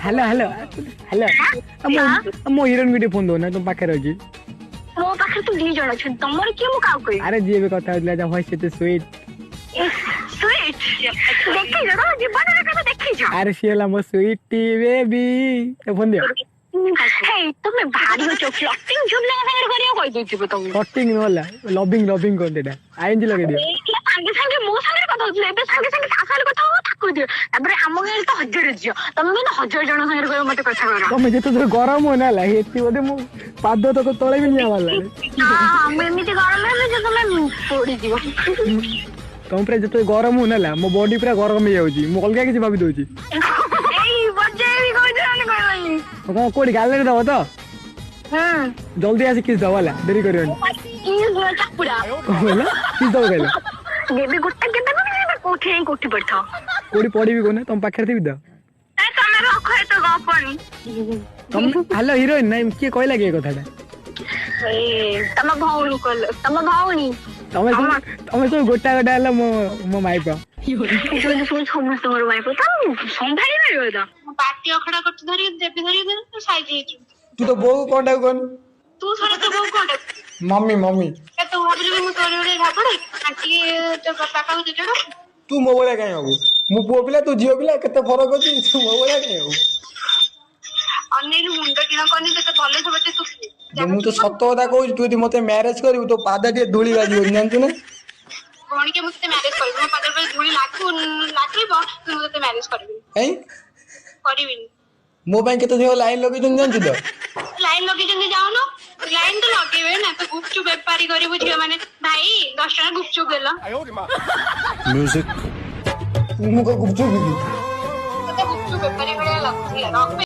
hello hello hello मो heroine video phone दो ना तुम पाखे रही मो पाखे तो दी जण छ तमर के मु का कोइ अरे जी कथा होतला जा वॉइस एते स्वीट स्वीट देखि जण जीवन रे कबे देखि छ अरे सिला मो स्वीटी बेबी तो फोन दियो हे तुमे भारी हो फ्लटिंग झुमला संगे करियो कहि देछि तुम फ्लटिंग होला लविंग लविंग कोन देटा आईएनजी लगे दियो संगे संगे मो संगे कथा होतले एबे संगे संगे सासाले कथा हो ठाकु दियो तबरे हम गेल तो हजार जियो तमे ना हजार जण संगे कहियो मते कथा करा तमे जेते तो गरम हो ना ला हेती बोदे मो पाद तो तळे भी निया वाला हां मैं एमिति गरम में जे तमे पड़ी दियो तुम प्रे जेते गरम हो ना ला मो बॉडी पूरा गरम हो जाउची मो अलगा किछ भाबी दोची एई बजे भी कोइ जान कोइ को कोडी गाले रे दबो तो जल्दी आसी किस दवाला देरी करियो किस चपुड़ा बोला किस दवा गाइला गेबे गुट्टा के तमे कोठी पड़था कोडी पड़ी भी कोने तुम पाखर थी द ए तमे रखो तो गपनी तुम हेलो हीरोइन नहीं के कहला के कथाटा ए तमे भाउनी तमे तो गोटा गोटा हला मो माइपा जो समस्त मोर माइपा तम संभाली मारियो त पार्टी अखड़ा करत धरी धरी साइज हेतु तू तो बो कोंडा कोन तू सरे तो बो कोंडा मम्मी मम्मी ए तू भाबले मु तोरे रे घापड़े आकी तो पापा को जेटो तू मो बोला काई हो मु पो पिला तू जियो पिला केते फरक अछि तू मो बोला काई हो अन्ने मुंड किना कोनी ते भले सबते तू मु तो सत्य कथा कहू तू यदि मते मैरिज करिवु तो पादा टे धूली बाजी हो जानतु ना कोन के मुते मैरिज करबो मो पादा पे धूली लागिबो तू मते मैरिज करबी हैं करबिन मो ପାଇଁ केते जो लाइन लगे जन जानतु तो लाइन लगे जन जाउनो लाइन तो लगेबे ना तो गुपचुप व्यापारी करबो झियो माने भाई 10 टका गुपचुप देला म्यूजिक मु को गुपचुप तो गुपचुप व्यापारी बड़ा लगती है